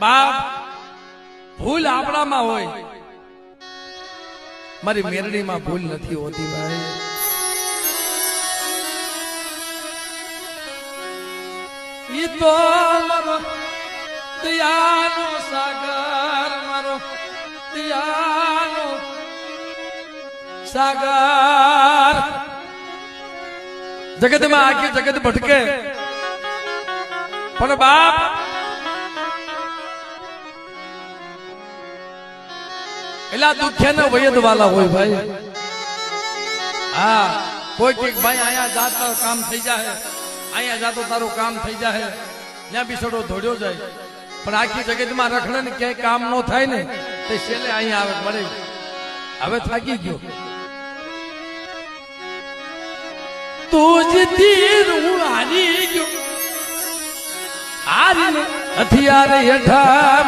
બાપ ભૂલ આપણામાં હોય, મારી મેરડીમાં ભૂલ નથી હોતી ભાઈ. ઈ તો મારો દયાનો સાગર, મારો દયાનો સાગર. જગતમાં આખી જગત ભટકે પણ બાપ એલા દુખ્યા વયદ વાલા હોય ભાઈ. હા, કોઈ કઈક ભાઈ અહીંયા જાત કામ થઈ જાય, અહીંયા જાતો તારું કામ થઈ જાય, ત્યાં બિસડો ધોડ્યો જાય. પણ આખી જગતમાં રખડે ને ક્યાંય કામ ન થાય ને તે છેલ્લે અહીંયા આવે મળે. હવે થાકી ગયો. તુજ તીર હું હારી ગયો, હારીને હથિયાર હેઠા